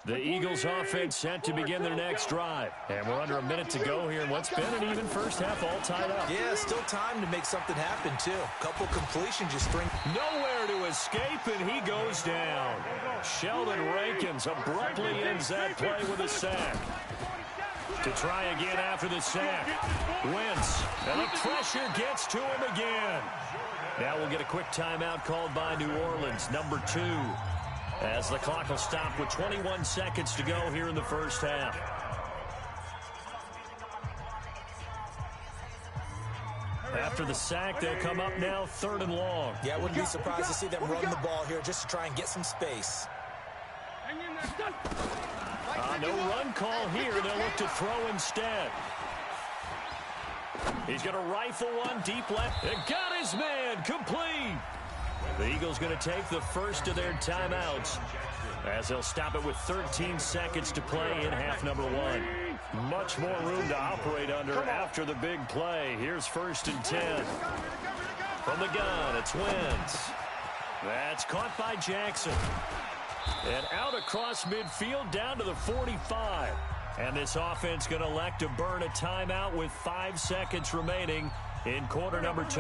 The Eagles offense set to begin their next drive. And we're under a minute to go here in what's been an even first half, all tied up. Yeah, still time to make something happen, too. Couple completions just string. Nowhere to escape, and he goes down. Sheldon Rankins abruptly ends that play with a sack. To try again after the sack. Wentz, and the pressure gets to him again. Now we'll get a quick timeout called by New Orleans, number 2. As the clock will stop with 21 seconds to go here in the first half. After the sack, they'll come up now 3rd and long. Yeah, I wouldn't be surprised to see them run the ball here just to try and get some space. No run call here. They'll look to throw instead. He's going to rifle one deep left. It got his man complete. The Eagles going to take the first of their timeouts as they'll stop it with 13 seconds to play in half number 1. Much more room to operate under after the big play. Here's 1st and 10. From the gun, it's Wentz. That's caught by Jackson. And out across midfield down to the 45. And this offense going to elect to burn a timeout with 5 seconds remaining in quarter number 2.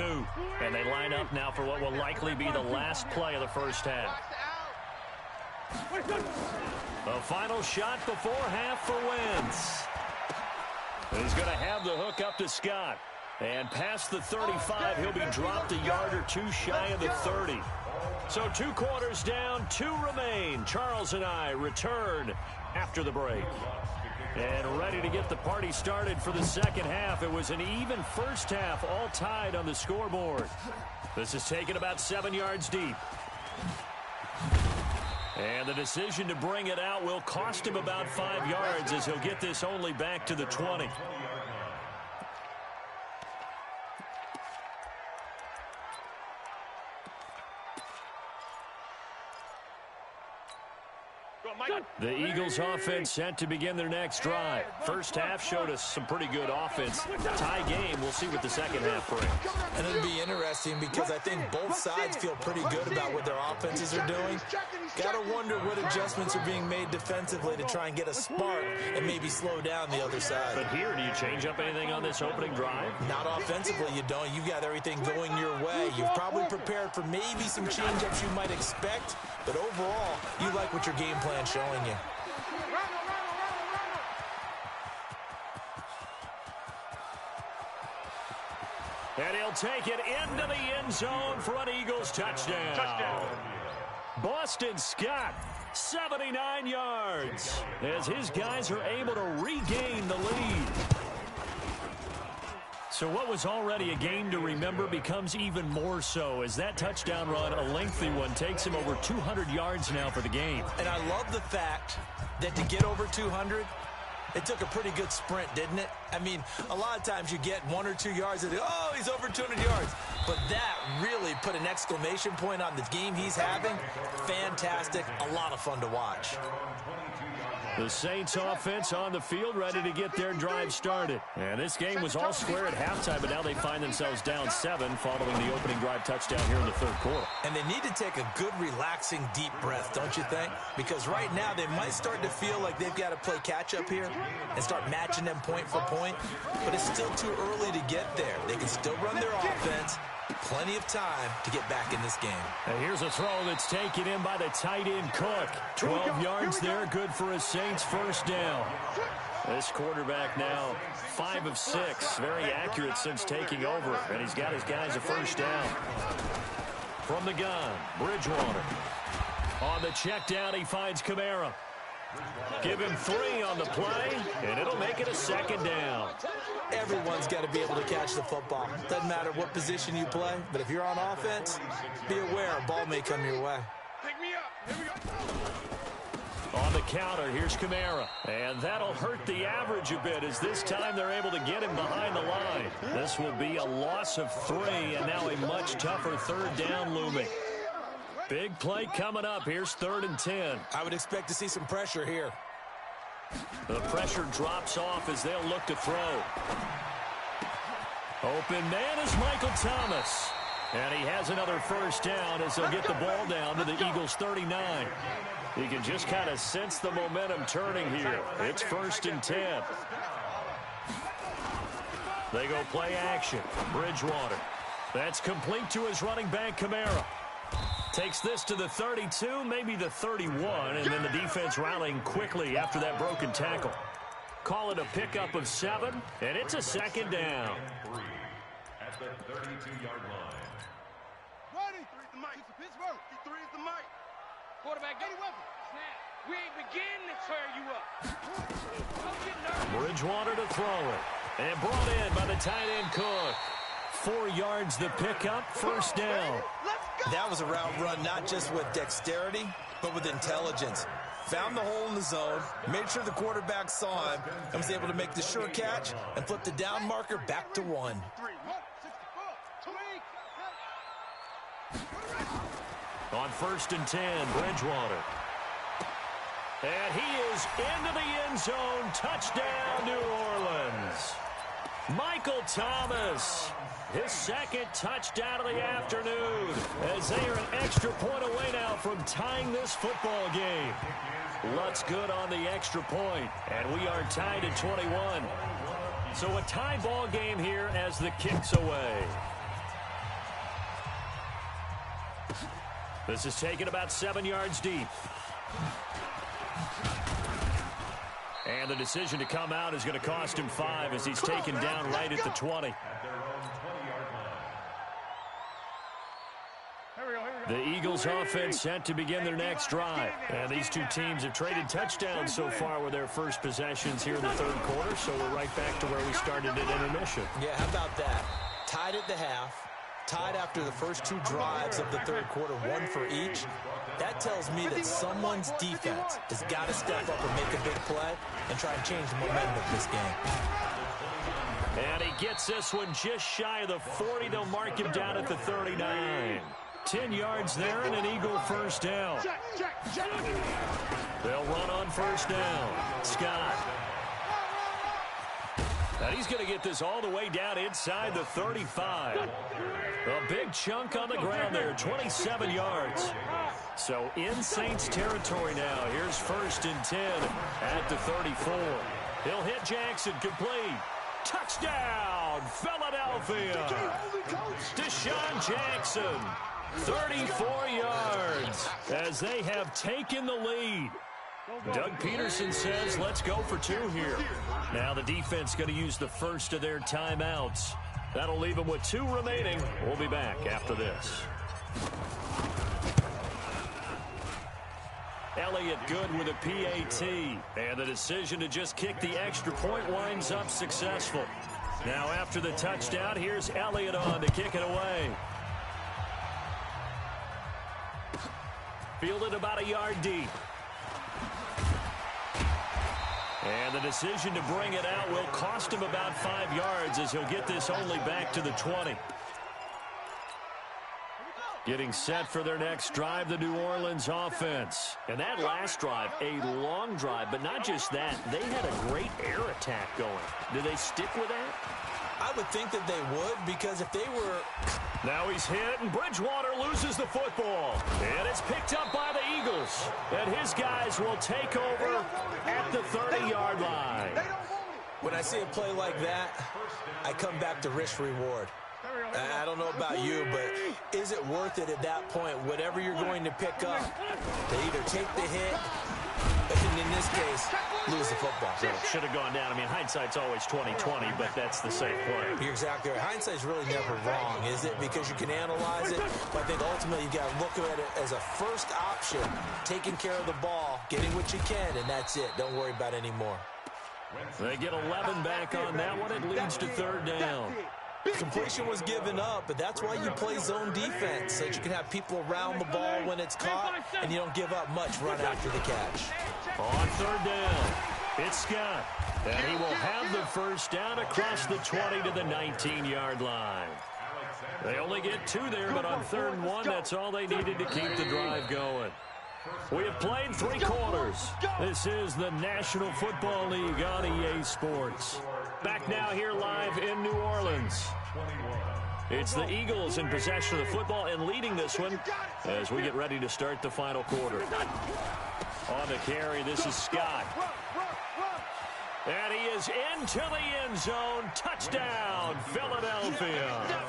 And they line up now for what will likely be the last play of the first half. The final shot before half for Wentz. He's going to have the hook up to Scott. And past the 35, he'll be dropped a yard or 2 shy of the 30. So 2 quarters down, 2 remain. Charles and I return after the break. And ready to get the party started for the second half. It was an even first half, all tied on the scoreboard. This is taken about 7 yards deep. And the decision to bring it out will cost him about 5 yards as he'll get this only back to the 20. The Eagles offense set to begin their next drive. First half showed us some pretty good offense. Tie game. We'll see what the second half brings. And it'll be interesting because I think both sides feel pretty good about what their offenses are doing. Got to wonder what adjustments are being made defensively to try and get a spark and maybe slow down the other side. But here, do you change up anything on this opening drive? Not offensively, you don't. You've got everything going your way. You've probably prepared for maybe some change-ups you might expect, but overall, you like what your game plan's showing you. And he'll take it into the end zone for an Eagles touchdown. Boston Scott, 79 yards, as his guys are able to regain the lead. So what was already a game to remember becomes even more so as that touchdown run, a lengthy one, takes him over 200 yards now for the game. And I love the fact that to get over 200, it took a pretty good sprint, didn't it? I mean, a lot of times you get 1 or 2 yards and, oh, he's over 200 yards. But that really put an exclamation point on the game he's having. Fantastic. A lot of fun to watch. The Saints offense on the field ready to get their drive started. And this game was all square at halftime, but now they find themselves down 7 following the opening drive touchdown here in the third quarter. And they need to take a good, relaxing, deep breath, don't you think? Because right now they might start to feel like they've got to play catch-up here and start matching them point for point. But it's still too early to get there. They can still run their offense. Plenty of time to get back in this game. And here's a throw that's taken in by the tight end Cook. 12 yards there, good for a Saints first down. This quarterback now 5 of 6, very accurate since taking over, and he's got his guys a first down. From the gun, Bridgewater. On the check down, he finds Kamara. Give him 3 on the play, and it'll make it a second down. Everyone's got to be able to catch the football. Doesn't matter what position you play, but if you're on offense, be aware a ball may come your way. Pick me up. Here we go. On the counter, here's Kamara. And that'll hurt the average a bit as this time they're able to get him behind the line. This will be a loss of 3, and now a much tougher third down looming. Big play coming up. Here's 3rd and 10. I would expect to see some pressure here. The pressure drops off as they'll look to throw. Open man is Michael Thomas. And he has another first down as they'll get the ball down to the Eagles' 39. You can just kind of sense the momentum turning here. It's 1st and 10. They go play action. Bridgewater. That's complete to his running back, Kamara. Takes this to the 32, maybe the 31, and then the defense rallying quickly after that broken tackle. Call it a pickup of 7, and it's a 2nd down. At the 32-yard line. Ready. 3 is the mic. It's Pittsburgh. 3 is the mic. Quarterback, get weapon. Snap. We ain't beginning to tear you up. Don't get nervous. Bridgewater to throw it. And brought in by the tight end Cook. 4 yards the pickup, 1st down. That was a route run not just with dexterity, but with intelligence. Found the hole in the zone, made sure the quarterback saw him, and was able to make the sure catch and flip the down marker back to 1. On 1st and 10, Bridgewater. And he is into the end zone. Touchdown, New Orleans. Michael Thomas, his 2nd touchdown of the afternoon, as they are an extra point away now from tying this football game. Lutz good on the extra point, and we are tied at 21. So a tie ball game here as the kick's away. This is taken about 7 yards deep. And the decision to come out is going to cost him 5 as he's taken down right at the 20. The Eagles offense set to begin their next drive. And these two teams have traded touchdowns so far with their first possessions here in the 3rd quarter. So we're right back to where we started at intermission. Yeah, how about that? Tied at the half. Tied after the first 2 drives of the 3rd quarter, 1 for each. That tells me that someone's defense has got to step up and make a big play and try and change the momentum of this game. And he gets this one just shy of the 40. They'll mark him down at the 39. 10 yards there and an Eagle 1st down. They'll run on 1st down. Scott. And he's going to get this all the way down inside the 35. A big chunk on the ground there, 27 yards. So in Saints territory now. Here's 1st and 10 at the 34. He'll hit Jackson, complete. Touchdown, Philadelphia. Deshaun Jackson, 34 yards as they have taken the lead. Doug Peterson says, let's go for 2 here. Now the defense going to use the first of their timeouts. That'll leave them with 2 remaining. We'll be back after this. Elliott good with a PAT. And the decision to just kick the extra point winds up successful. Now after the touchdown, here's Elliott on to kick it away. Fielded about a yard deep. And the decision to bring it out will cost him about 5 yards as he'll get this only back to the 20. Getting set for their next drive, the New Orleans offense. And that last drive, a long drive, but not just that. They had a great air attack going. Do they stick with that? I would think that they would, because if they were... Now he's hit, and Bridgewater loses the football. And it's picked up by the Eagles. And his guys will take over at the 30-yard line. When I see a play like that, I come back to risk-reward. I don't know about you, but is it worth it at that point, whatever you're going to pick up, to either take the hit, and in this case, lose the football? So it should have gone down. I mean, hindsight's always 20/20, but that's the safe play. You're exactly right. Hindsight's really never wrong, is it? Because you can analyze it, but I think ultimately you got to look at it as a first option, taking care of the ball, getting what you can, and that's it. Don't worry about any more. They get 11 back on that one. It leads to 3rd down. Completion was given up, but that's why you play zone defense, so that you can have people around the ball when it's caught, and you don't give up much run after the catch. On 3rd down, it's Scott, and he will have the 1st down across the 20 to the 19-yard line. They only get 2 there, but on 3rd and 1, that's all they needed to keep the drive going. We have played 3 quarters. This is the National Football League on EA Sports. Back now here live in New Orleans. It's the Eagles in possession of the football and leading this one as we get ready to start the final quarter. On the carry, this is Scott. And he is into the end zone. Touchdown, Philadelphia.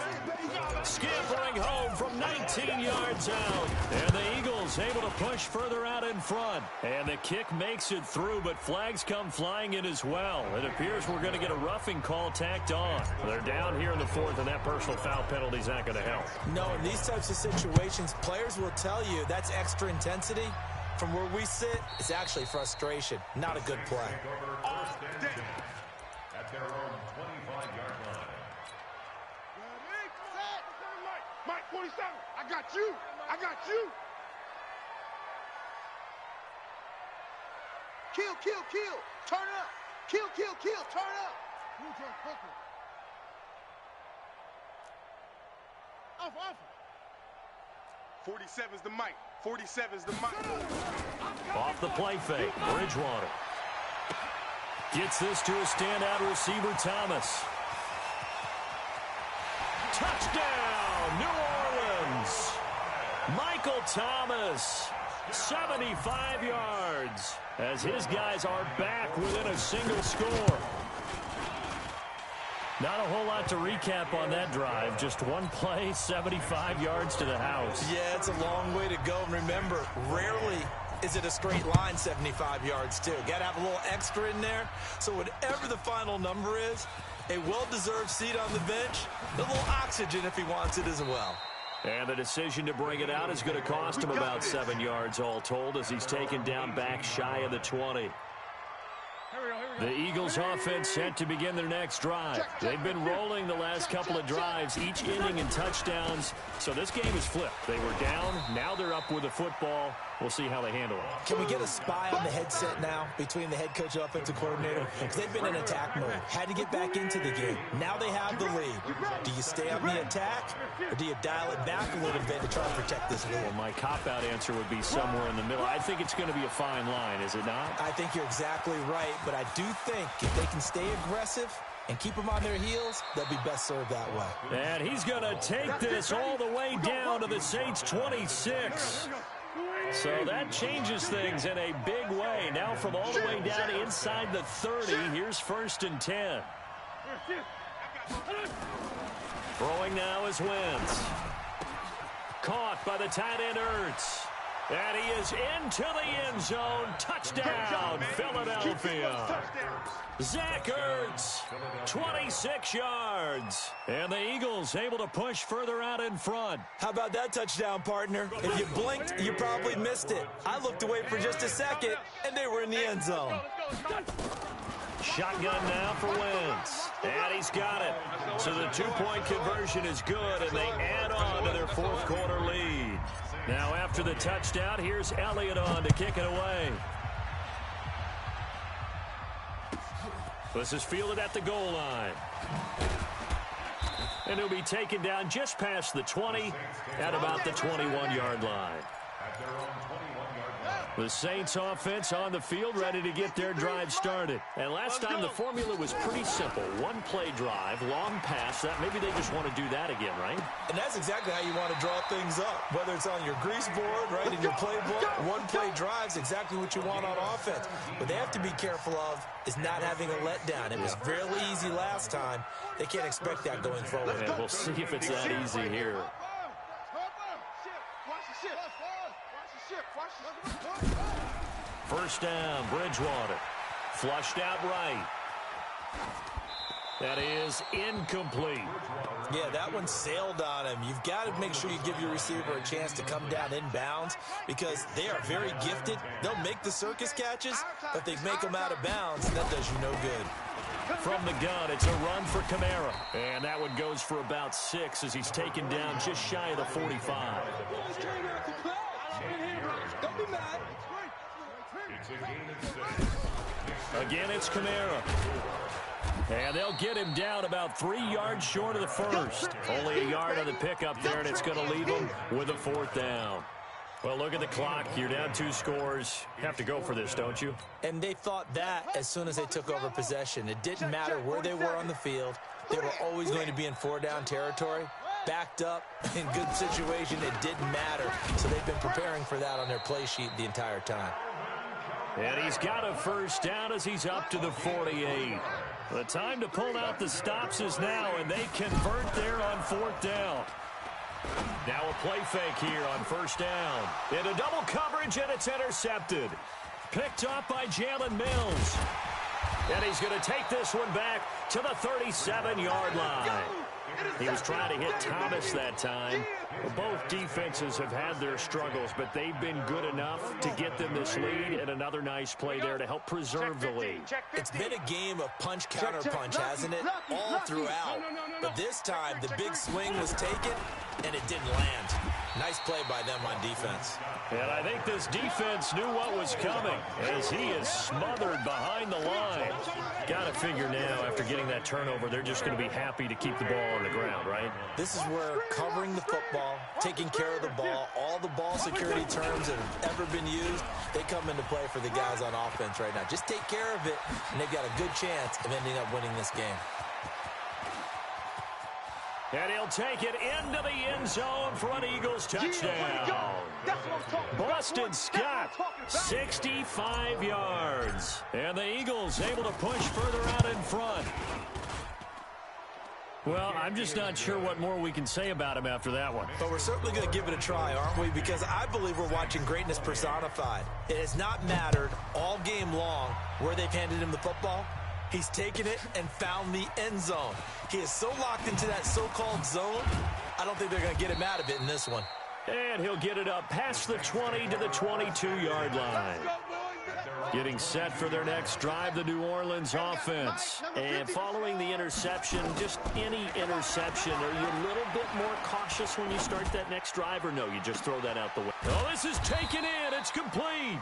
Scampering home from 19 yards out. And the Eagles able to push further out in front. And the kick makes it through, but flags come flying in as well. It appears we're going to get a roughing call tacked on. They're down here in the fourth, and that personal foul penalty is not going to help. No, in these types of situations, players will tell you that's extra intensity. From where we sit, it's actually frustration. Not a good play. At their own 25-yard line. Mike 47, I got you. I got you. Kill, kill, kill. Turn up. Kill, kill, kill. Turn up. Off. 47's the mic. 47's the mic. Off the play fake, Bridgewater. Gets this to a standout receiver, Thomas. Touchdown, New Orleans. Michael Thomas, 75 yards, as his guys are back within a single score. Not a whole lot to recap on that drive. Just one play, 75 yards to the house. Yeah, it's a long way to go. And remember, rarely is it a straight line 75 yards, too. Got to have a little extra in there. So whatever the final number is, a well-deserved seat on the bench, a little oxygen if he wants it as well. And the decision to bring it out is going to cost him about 7 yards all told, as he's taken down back shy of the 20. The Eagles offense set to begin their next drive. They've been rolling the last couple of drives, each inning in touchdowns. So this game is flipped. They were down. Now they're up with the football. We'll see how they handle it. Can we get a spy on the headset now between the head coach and offensive coordinator? Because they've been in attack mode. Had to get back into the game. Now they have the lead. Do you stay on the attack, or do you dial it back a little bit to try and protect this lead? Well, my cop-out answer would be somewhere in the middle. I think it's going to be a fine line, is it not? I think you're exactly right, but I do think if they can stay aggressive and keep them on their heels, they'll be best served that way. And he's going to take this all the way down to the Saints' 26. So that changes things in a big way. Now from all the way down inside the 30, here's 1st and 10. Throwing now is Wentz. Caught by the tight end Ertz. And he is into the end zone. Touchdown, Philadelphia. Zach Ertz, 26 yards. And the Eagles able to push further out in front. How about that touchdown, partner? If you blinked, you probably missed it. I looked away for just a second, and they were in the end zone. Shotgun now for Wentz. And he's got it. So the two-point conversion is good, and they add on to their fourth quarter lead. Now after the touchdown, here's Elliott on to kick it away. This is fielded at the goal line. And he'll be taken down just past the 20 at about the 21-yard line. The Saints offense on the field ready to get their drive started. And last time the formula was pretty simple. One-play drive, long pass. That maybe they just want to do that again, right? And that's exactly how you want to draw things up. Whether it's on your grease board, right, in your playbook, one-play drive's exactly what you want on offense. What they have to be careful of is not having a letdown. It was fairly easy last time. They can't expect that going forward. And we'll see if it's that easy here. First down, Bridgewater. Flushed out right. That is incomplete. Yeah, that one sailed on him. You've got to make sure you give your receiver a chance to come down inbounds because they are very gifted. They'll make the circus catches, but they make them out of bounds, and that does you no good. From the gun, it's a run for Kamara. And that one goes for about 6 as he's taken down just shy of the 45. Again, it's Kamara. And they'll get him down about 3 yards short of the first. Only a yard on the pickup there, and it's going to leave him with a 4th down. Well, look at the clock. You're down 2 scores. You have to go for this, don't you? And they thought that as soon as they took over possession. It didn't matter where they were on the field. They were always going to be in 4-down territory. Backed up, in good situation, it didn't matter. So they've been preparing for that on their play sheet the entire time. And he's got a first down as he's up to the 48. The time to pull out the stops is now, and they convert there on 4th down. Now a play fake here on 1st down. Into double coverage, and it's intercepted. Picked off by Jalen Mills. And he's going to take this one back to the 37-yard line. He was trying to hit Thomas that time. Both defenses have had their struggles, but they've been good enough to get them this lead, and another nice play there to help preserve the lead. It's been a game of punch-counter-punch, hasn't it? All throughout. But this time, the big swing was taken, and it didn't land. Nice play by them on defense. And I think this defense knew what was coming as he is smothered behind the line. Got to figure now, after getting that turnover, they're just going to be happy to keep the ball on the ground, right? This is where covering the football, taking care of the ball, all the ball security terms that have ever been used, they come into play for the guys on offense right now. Just take care of it, and they've got a good chance of ending up winning this game. And he'll take it into the end zone for an Eagles touchdown. Boston Scott, 65 yards. And the Eagles able to push further out in front. Well, I'm just not sure what more we can say about him after that one. But we're certainly going to give it a try, aren't we? Because I believe we're watching greatness personified. It has not mattered all game long where they've handed him the football. He's taken it and found the end zone. He is so locked into that so-called zone, I don't think they're going to get him out of it in this one. And he'll get it up past the 20 to the 22-yard line. Getting set for their next drive, the New Orleans offense. And following the interception, just any interception, are you a little bit more cautious when you start that next drive, or no, you just throw that out the way? Oh, this is taken in. It's complete.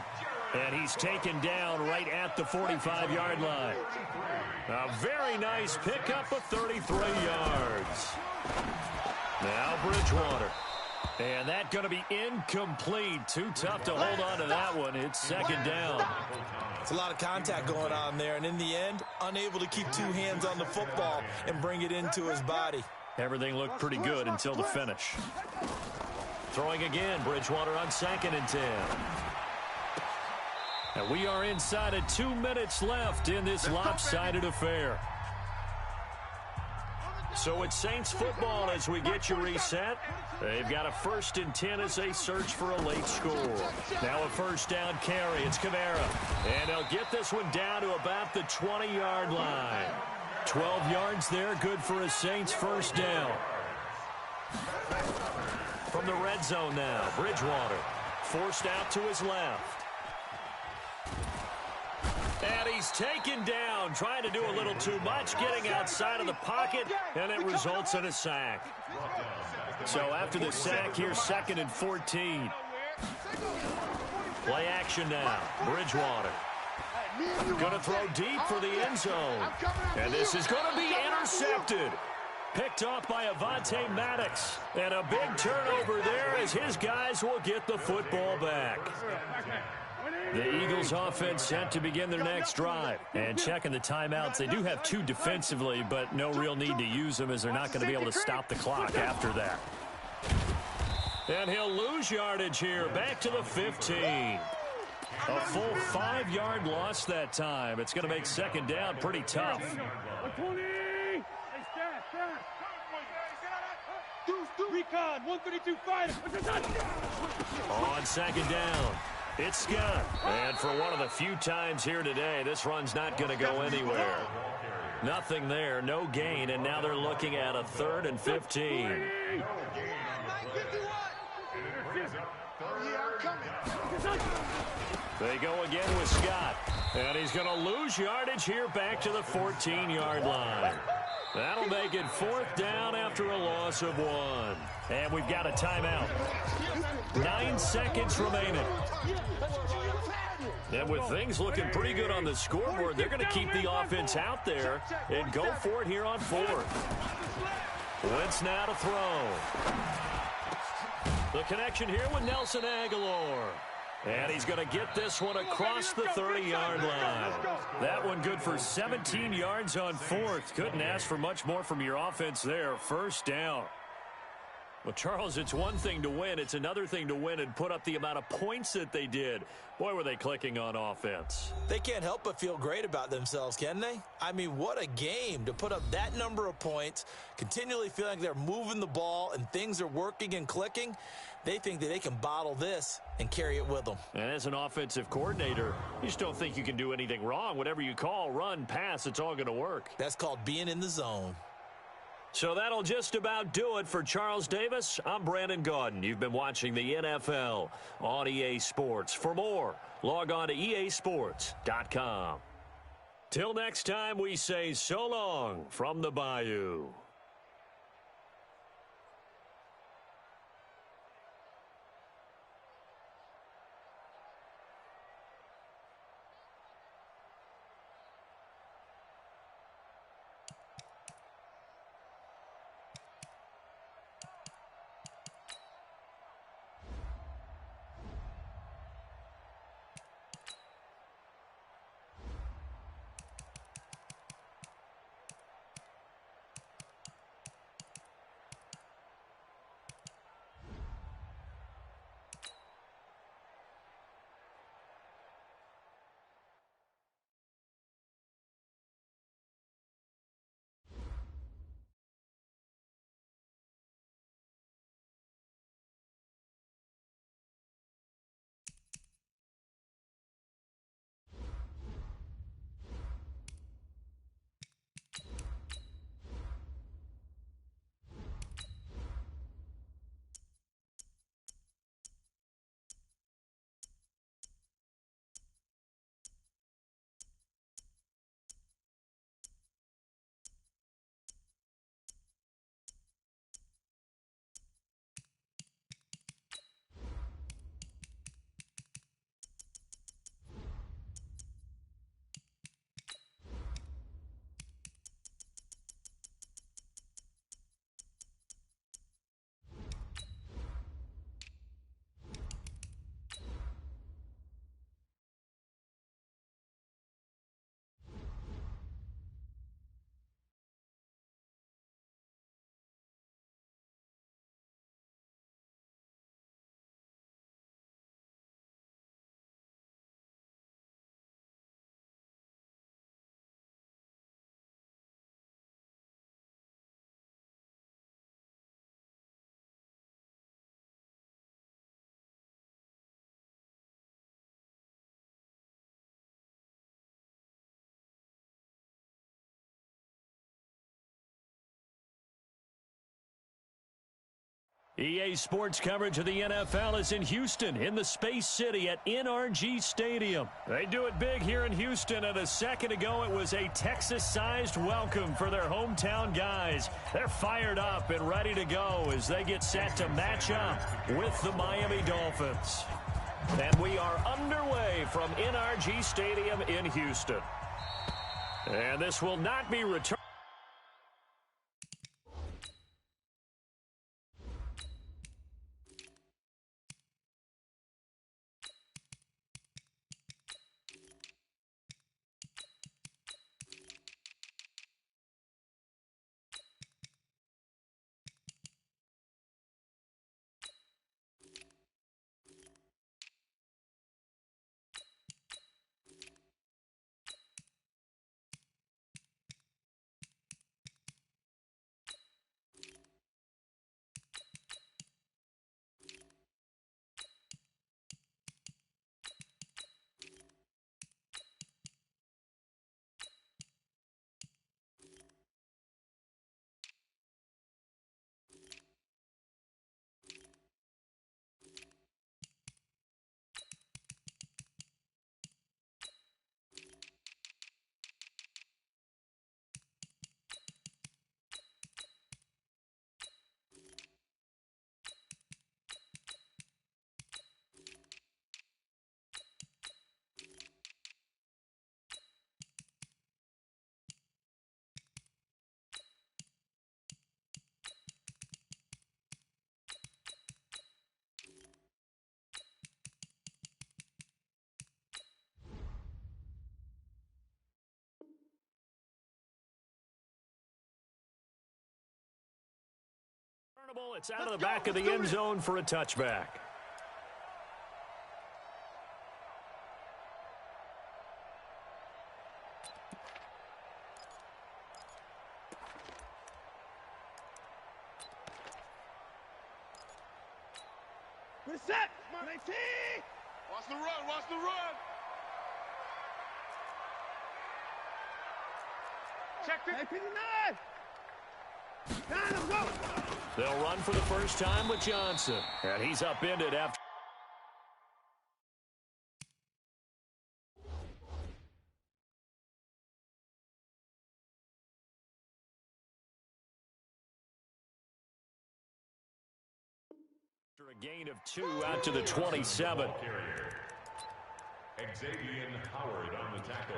And he's taken down right at the 45-yard line. A very nice pickup of 33 yards. Now Bridgewater. And that's going to be incomplete. Too tough to hold on to that one. It's second down. It's a lot of contact going on there, and in the end, unable to keep two hands on the football and bring it into his body. Everything looked pretty good until the finish. Throwing again, Bridgewater on 2nd and 10. And we are inside of 2 minutes left in this lopsided affair. So it's Saints football as we get you reset. They've got a 1st and 10 as they search for a late score. Now a first down carry. It's Kamara. And they'll get this one down to about the 20-yard line. 12 yards there, good for a Saints first down. From the red zone now, Bridgewater forced out to his left. And he's taken down, trying to do a little too much, getting outside of the pocket, and it results in a sack. So after the sack here, 2nd and 14. Play action now, Bridgewater. Going to throw deep for the end zone. And this is going to be intercepted. Picked off by Avonte Maddox. And a big turnover there as his guys will get the football back. The Eagles offense set to begin their next drive. And checking the timeouts, they do have 2 defensively, but no real need to use them as they're not going to be able to stop the clock after that. And he'll lose yardage here, back to the 15. A full 5-yard loss that time. It's going to make second down pretty tough. Recon, 132 fighter. On second down, it's Scott. And for one of the few times here today, this run's not going to go anywhere. Nothing there, no gain, and now they're looking at a 3rd and 15. They go again with Scott. And he's going to lose yardage here back to the 14-yard line. That'll make it 4th down after a loss of 1. And we've got a timeout. 9 seconds remaining. And with things looking pretty good on the scoreboard, they're going to keep the offense out there and go for it here on 4th. Wentz now to throw. The connection here with Nelson Aguilar. And he's going to get this one across the 30-yard line. That one good for 17 yards on 4th. Couldn't ask for much more from your offense there. First down. Well, Charles, it's one thing to win. It's another thing to win and put up the amount of points that they did. Boy, were they clicking on offense. They can't help but feel great about themselves, can they? I mean, what a game to put up that number of points, continually feeling like they're moving the ball and things are working and clicking. They think that they can bottle this and carry it with them. And as an offensive coordinator, you just don't think you can do anything wrong. Whatever you call, run, pass, it's all going to work. That's called being in the zone. So that'll just about do it for Charles Davis. I'm Brandon Gaudin. You've been watching the NFL on EA Sports. For more, log on to easports.com. Till next time, we say so long from the Bayou. EA Sports coverage of the NFL is in Houston, in the Space City at NRG Stadium. They do it big here in Houston, and a second ago it was a Texas-sized welcome for their hometown guys. They're fired up and ready to go as they get set to match up with the Miami Dolphins. And we are underway from NRG Stadium in Houston. And this will not be returned. It's out of the back of the end zone for a touchback. Reset! Watch the run, watch the run! Check this! 59! Go! They'll run for the first time with Johnson. And he's upended after. A gain of 2 out to the 27. Xavier Howard on the tackle.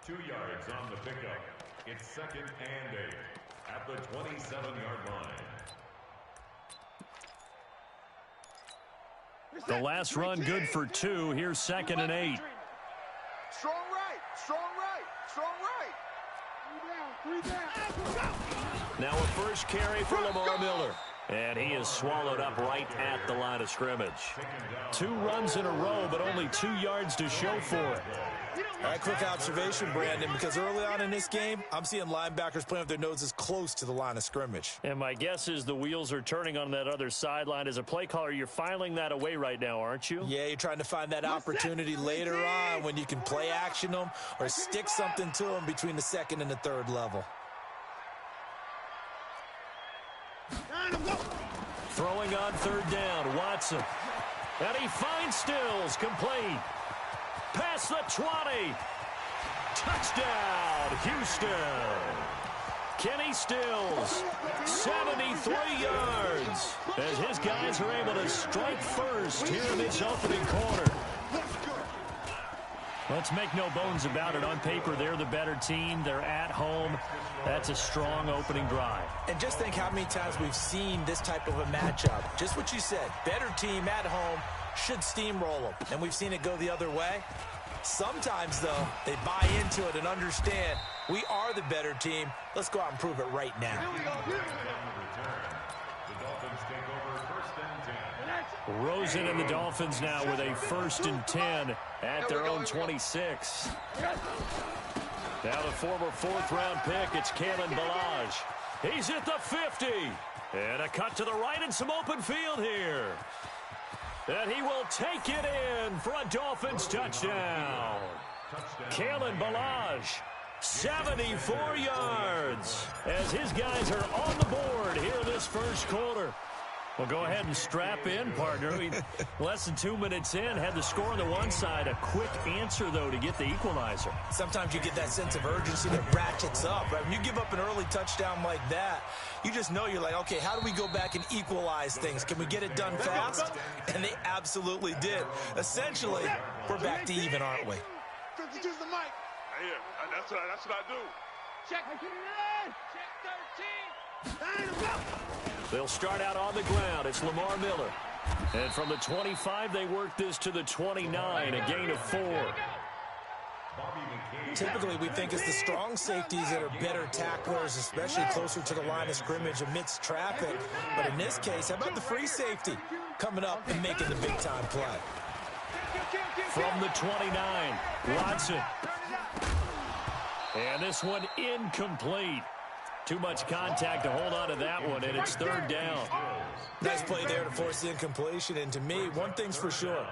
2 yards on the pickup. It's 2nd and 8 at the 27-yard line. The last run good for 2. Here's 2nd and 8. Strong right, strong right, strong right. 3 down, 3 down. Now a first carry for Lamar Miller. And he is swallowed up right at the line of scrimmage. 2 runs in a row, but only 2 yards to show for it. All right, quick observation, Brandon, because early on in this game, I'm seeing linebackers playing with their noses close to the line of scrimmage. And my guess is the wheels are turning on that other sideline. As a play caller, you're filing that away right now, aren't you? Yeah, you're trying to find that opportunity later on when you can play action them or stick something to them between the 2nd and the 3rd level. Throwing on 3rd down, Watson. And he finds Stills, complete. Past the 20. Touchdown, Houston. Kenny Stills, 73 yards. As his guys are able to strike first here in this opening quarter. Let's make no bones about it. On paper, they're the better team. They're at home. That's a strong opening drive. And just think how many times we've seen this type of a matchup. Just what you said. Better team at home should steamroll them. And we've seen it go the other way. Sometimes, though, they buy into it and understand we are the better team. Let's go out and prove it right now. Rosen and the Dolphins now with a 1st and 10 at their own 26. Now the former 4th-round pick, it's Kalen Ballage. He's at the 50. And a cut to the right and some open field here. And he will take it in for a Dolphins touchdown. Kalen Ballage, 74 yards, as his guys are on the board here this first quarter. Well, go ahead and strap in, partner. Less than 2 minutes in, had the score on the one side. A quick answer, though, to get the equalizer. Sometimes you get that sense of urgency that ratchets up, right? When you give up an early touchdown like that, you just know you're like, okay, how do we go back and equalize things? Can we get it done fast? And they absolutely did. Essentially, we're back to even, aren't we? 52's the mic. Yeah, that's what I do. Check 13. They'll start out on the ground. It's Lamar Miller. And from the 25, they work this to the 29, a gain of 4. Typically, we think it's the strong safeties that are better tacklers, especially closer to the line of scrimmage amidst traffic. But in this case, how about the free safety coming up and making the big-time play? From the 29, Watson. And this one incomplete. Too much contact to hold on to that one, and it's 3rd down. Nice play there to force the incompletion. And to me, one thing's for sure.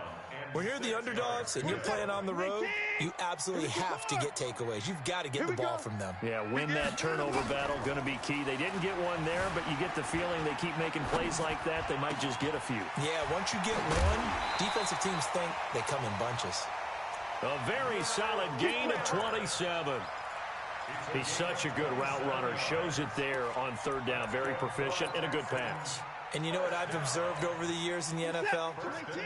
When you're the underdogs and you're playing on the road, you absolutely have to get takeaways. You've got to get the ball from them. Yeah, win that turnover battle, going to be key. They didn't get one there, but you get the feeling they keep making plays like that, they might just get a few. Yeah, once you get one, defensive teams think they come in bunches. A very solid gain of 27. He's such a good route runner. Shows it there on 3rd down. Very proficient and a good pass. And you know what I've observed over the years in the NFL?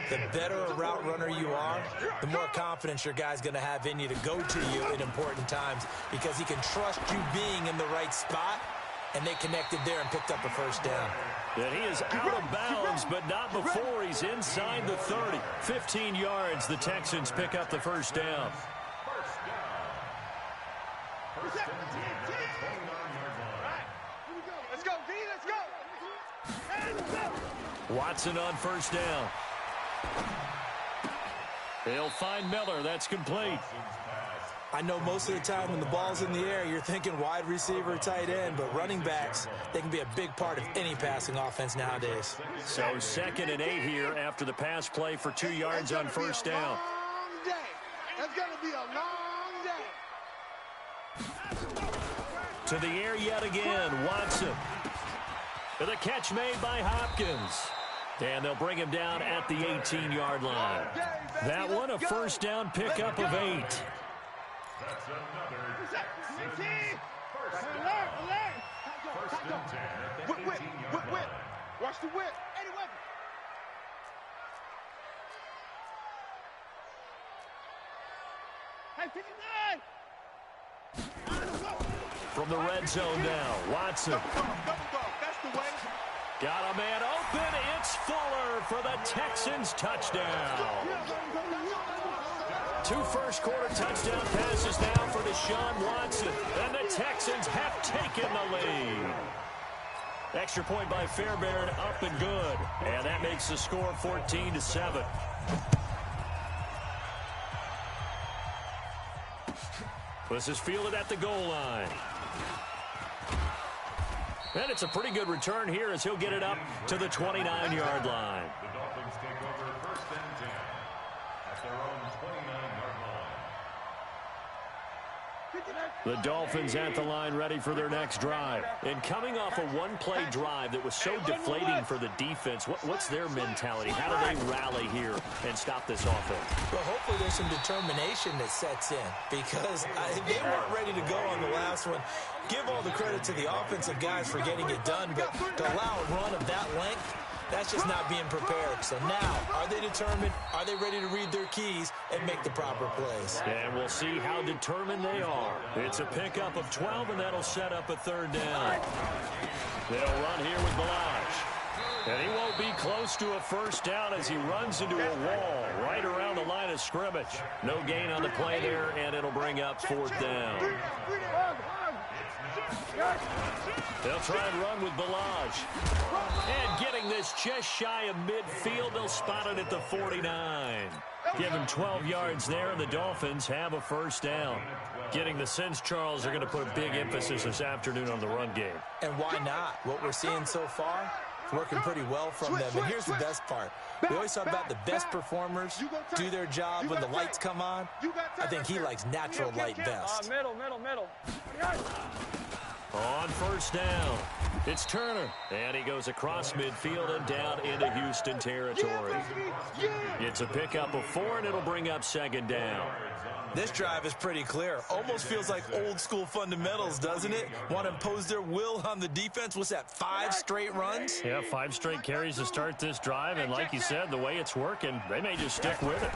The better a route runner you are, the more confidence your guy's going to have in you to go to you at important times because he can trust you being in the right spot, and they connected there and picked up a 1st down. And he is out of bounds, but not before he's inside the 30. 15 yards, the Texans pick up the 1st down. Let's go, V, let's go. Watson on first down. He'll find Miller. That's complete. I know most of the time when the ball's in the air, you're thinking wide receiver, tight end, but running backs, they can be a big part of any passing offense nowadays. So 2nd and 8 here after the pass play for 2 yards on first down. It's going to be a long day. To the air yet again, Watson. The catch made by Hopkins. And they'll bring him down at the 18-yard line. That one a first down pickup of 8. That's another first and 10 at the 18-yard line. Watch the whip. Any weapon. Hey, 59. From the red zone now, Watson. That's the way. Got a man open. It's Fuller for the Texans touchdown. 2 first-quarter touchdown passes now for Deshaun Watson. And the Texans have taken the lead. Extra point by Fairbairn, up and good. And that makes the score 14-7. This is fielded at the goal line. And it's a pretty good return here as he'll get it up to the 29-yard line. The Dolphins take over first and 10 at their own 29-yard line. The Dolphins at the line ready for their next drive. And coming off a one-play drive that was so deflating for the defense, what's their mentality? How do they rally here and stop this offense? Well, hopefully there's some determination that sets in because they weren't ready to go on the last one. Give all the credit to the offensive guys for getting it done, but to allow a run of that length, that's just not being prepared. So now, are they determined? Are they ready to read their keys and make the proper plays? And we'll see how determined they are. It's a pickup of 12, and that'll set up a third down. They'll run here with Balaj. And he won't be close to a first down as he runs into a wall right around the line of scrimmage. No gain on the play there, and it'll bring up 4th down. They'll try and run with Balaj. And getting this just shy of midfield, they'll spot it at the 49. Give him 12 yards there, and the Dolphins have a first down. Getting the sense, Charles, are going to put a big emphasis this afternoon on the run game. And why not? What we're seeing so far, it's working pretty well from them. And here's the best part. We always talk about the best performers do their job when the lights come on. I think he likes natural light best. Middle. On first down, it's Turner. And he goes across midfield and down into Houston territory. It's a pickup of 4, and it'll bring up 2nd down. This drive is pretty clear. Almost feels like old-school fundamentals, doesn't it? Want to impose their will on the defense. What's that, 5 straight runs? Yeah, 5 straight carries to start this drive. And like you said, the way it's working, they may just stick with it.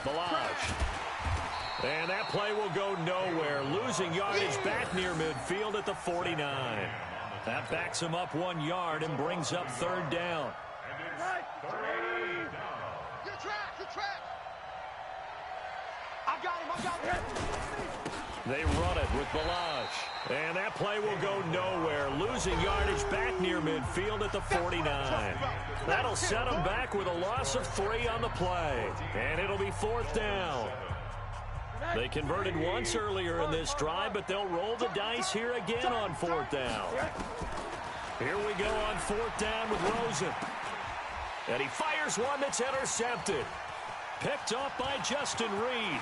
Balaj. And that play will go nowhere. Losing yardage back near midfield at the 49. That backs him up 1 yard and brings up 3rd down. Good track. I got him. They run it with Balaj. And that play will go nowhere. Losing yardage back near midfield at the 49. That'll set them back with a loss of 3 on the play. And it'll be 4th down. They converted once earlier in this drive, but they'll roll the dice here again on 4th down. Here we go on 4th down with Rosen. And he fires one that's intercepted. Picked off by Justin Reed.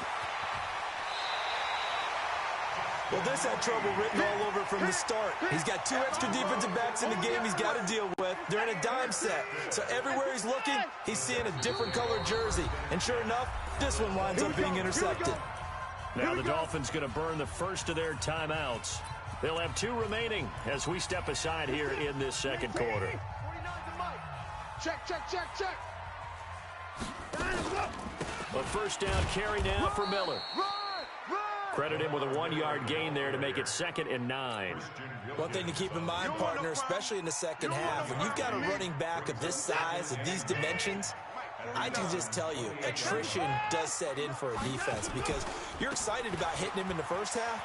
Well, this had trouble written all over from the start. He's got 2 extra defensive backs in the game he's got to deal with. They're in a dime set. So everywhere he's looking, he's seeing a different colored jersey. And sure enough, this one winds up being intercepted. Now the Dolphins going to burn the first of their timeouts. They'll have 2 remaining as we step aside here in this 2nd quarter. Check. A first down carry now for Miller. Credit him with a 1-yard gain there to make it 2nd and 9. One thing to keep in mind, partner, especially in the second half, when you've got a running back of this size, of these dimensions, I can just tell you, attrition does set in for a defense because you're excited about hitting him in the first half.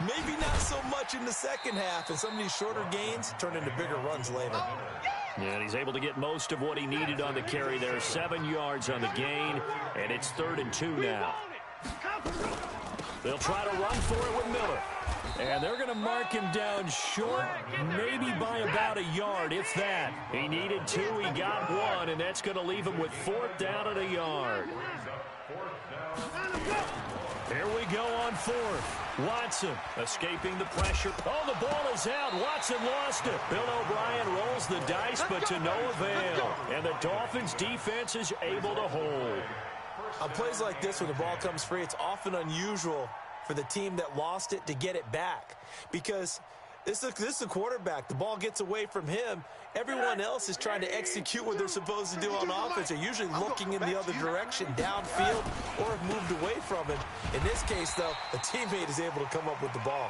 Maybe not so much in the second half, and some of these shorter gains turn into bigger runs later. And he's able to get most of what he needed on the carry there. 7 yards on the gain, and it's 3rd and 2 now. They'll try to run for it with Miller. And they're going to mark him down short, maybe by about a yard, if that. He needed 2, he got 1, and that's going to leave him with 4th down and a yard. Here we go on 4th. Watson escaping the pressure. Oh, the ball is out. Watson lost it. Bill O'Brien rolls the dice, but to no avail. And the Dolphins' defense is able to hold. On plays like this, when the ball comes free, it's often unusual for the team that lost it to get it back. Because this is the quarterback. The ball gets away from him. Everyone else is trying to execute what they're supposed to do on offense. They're usually looking in the other direction, downfield, or have moved away from him. In this case, though, a teammate is able to come up with the ball.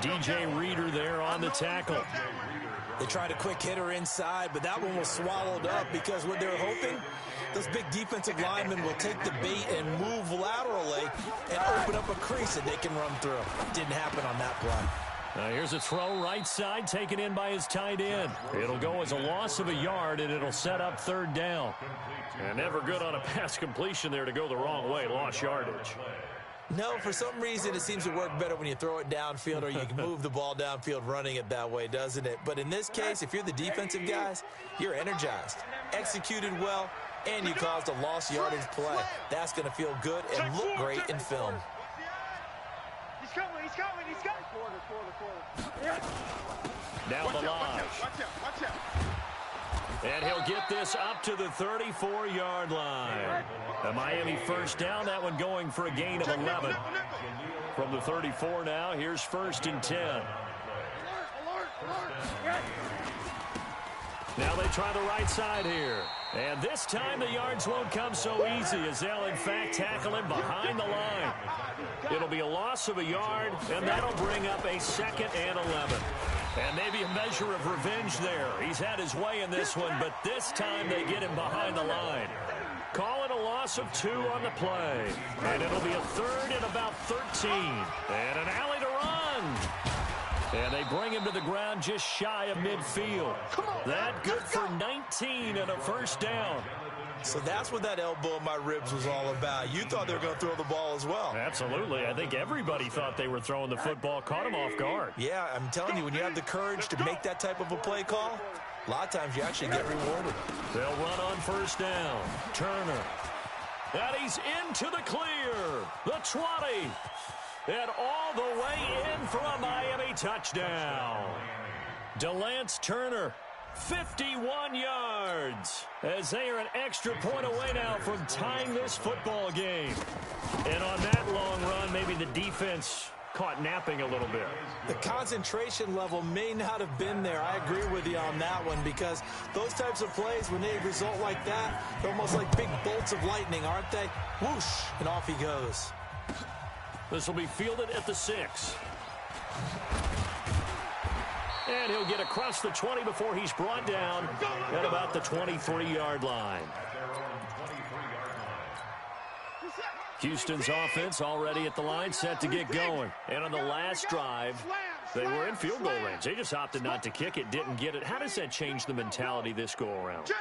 DJ Reader there on the tackle. They tried a quick hitter inside, but that one was swallowed up because what they were hoping, those big defensive linemen will take the bait and move laterally and open up a crease that they can run through. Didn't happen on that play. Here's a throw right side, taken in by his tight end. It'll go as a loss of a yard, and it'll set up 3rd down. And never good on a pass completion there to go the wrong way. Lost yardage. No, for some reason it seems to work better when you throw it downfield or you can move the ball downfield running it that way, doesn't it? But in this case, if you're the defensive guys, you're energized, executed well, and you caused a lost yardage play. That's going to feel good and look great in film. He's coming. Now the line. Watch out. And he'll get this up to the 34-yard line. The Miami 1st down, that one going for a gain of 11. From the 34 now, here's 1st and 10. Now they try the right side here. And this time the yards won't come so easy as they'll, in fact, tackle him behind the line. It'll be a loss of a yard, and that'll bring up a 2nd and 11. And maybe a measure of revenge there. He's had his way in this one, but this time they get him behind the line. Call it a loss of 2 on the play. And it'll be a 3rd and about 13. And an alley to run. And they bring him to the ground just shy of midfield. That good for 19 and a 1st down. So that's what that elbow in my ribs was all about. You thought they were going to throw the ball as well. Absolutely. I think everybody thought they were throwing the football, caught him off guard. Yeah, I'm telling you, when you have the courage to make that type of a play call, a lot of times you actually get rewarded. They'll run on 1st down. Turner. And he's into the clear. The 20. And all the way in for a Miami touchdown. Delance Turner, 51 yards, as they are an extra point away now from tying this football game. And on that long run, maybe the defense caught napping a little bit. The concentration level may not have been there. I agree with you on that one, because those types of plays, when they result like that, they're almost like big bolts of lightning, aren't they? Whoosh, and off he goes. This will be fielded at the 6. And he'll get across the 20 before he's brought down at about the 23-yard line. Houston's offense already at the line, set to get going. And on the last drive, they were in field goal range. They just opted not to kick it, didn't get it. How does that change the mentality this go-around?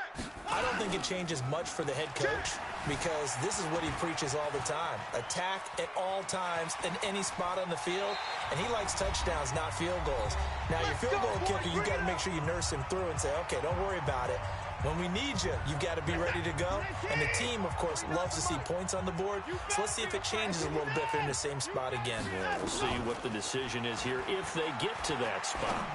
I don't think it changes much for the head coach, because this is what he preaches all the time. Attack at all times in any spot on the field, and he likes touchdowns, not field goals. Now, your field goal kicker, you got to make sure you nurse him through and say, okay, don't worry about it. When we need you, you've got to be ready to go. And the team, of course, loves to see points on the board. So let's see if it changes a little bit if they're in the same spot again. Yeah, we'll see what the decision is here if they get to that spot.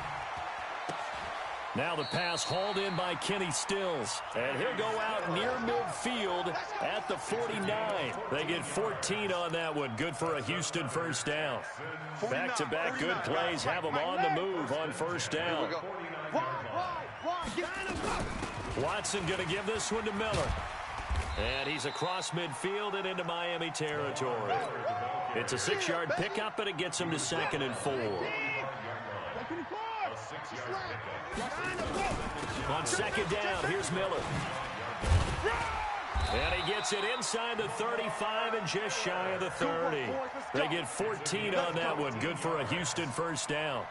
Now the pass hauled in by Kenny Stills. And he'll go out near midfield at the 49. They get 14 on that one. Good for a Houston 1st down. Back-to-back good plays have them on the move on 1st down. Watson going to give this one to Miller. And he's across midfield and into Miami territory. It's a 6-yard pickup, but it gets him to 2nd and 4. On 2nd down, here's Miller. And he gets it inside the 35 and just shy of the 30. They get 14 on that one. Good for a Houston first down.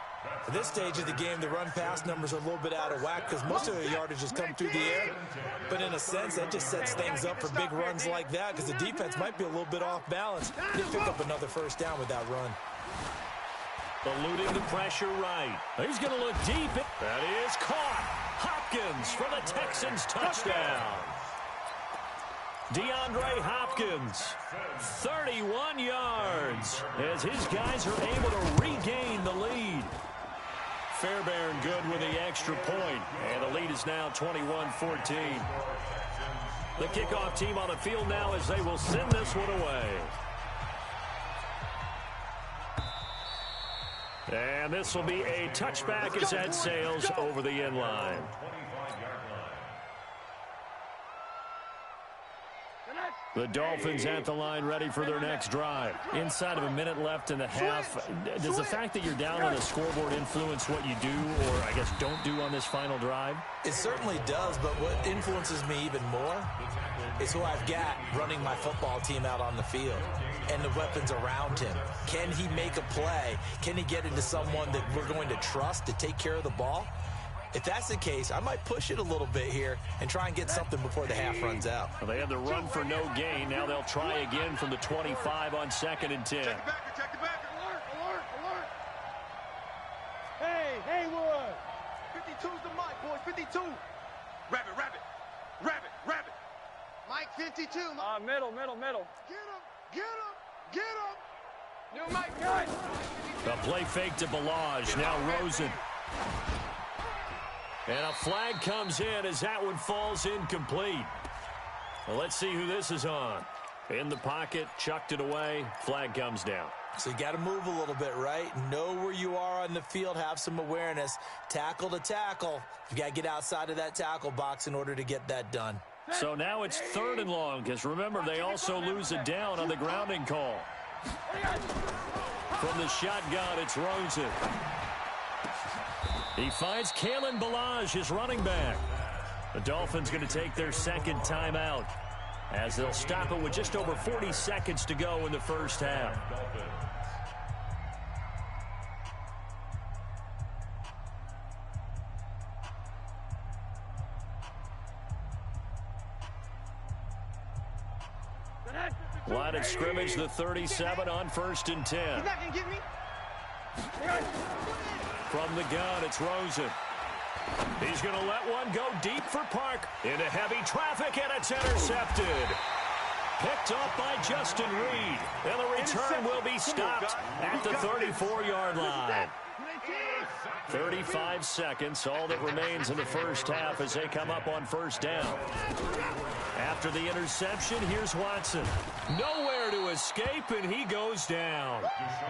At this stage of the game, the run-pass numbers are a little bit out of whack because most of the yardage has come through the air. But in a sense, that just sets things up for big runs like that because the defense might be a little bit off balance. They pick up another first down with that run. Eluding the pressure right. He's going to look deep. That is caught. Hopkins for the Texans touchdown. DeAndre Hopkins, 31 yards, as his guys are able to regain the lead. Fairbairn good with the extra point, and the lead is now 21-14. The kickoff team on the field now as they will send this one away. And this will be a touchback as that sails over the end line. The Dolphins at the line ready for their next drive. Inside of a minute left in the half, does the fact that you're down on the scoreboard influence what you do or, I guess, don't do on this final drive? It certainly does, but what influences me even more is who I've got running my football team out on the field and the weapons around him. Can he make a play? Can he get into someone that we're going to trust to take care of the ball? If that's the case, I might push it a little bit here and try and get something before the half runs out. Well, they had the run for no gain. Now they'll try again from the 25 on 2nd and 10. Check the back. Alert. Hey, Haywood. 52's the mic, boys. 52. Rabbit. Mike 52. Middle. Get him. New Mike, good. The play fake to Balaj. Now Rosen. And a flag comes in as that one falls incomplete. Well, let's see who this is on. In the pocket, chucked it away, flag comes down. So you got to move a little bit, right? Know where you are on the field, have some awareness. Tackle to tackle. You got to get outside of that tackle box in order to get that done. So now it's 3rd and long, because remember, they also lose it down on the grounding call. From the shotgun, it's Rosen. He finds Kalen Balaj, his running back. The Dolphins going to take their second timeout as they'll stop it with just over 40 seconds to go in the first half. Line of scrimmage, the 37 on 1st and 10. He's not going to get me. From the gun, it's Rosen. He's going to let one go deep for Park. Into heavy traffic, and it's intercepted. Picked up by Justin Reed. And the return will be stopped at the 34-yard line. 35 seconds, all that remains in the first half as they come up on 1st down. After the interception, here's Watson. Nowhere to escape, and he goes down.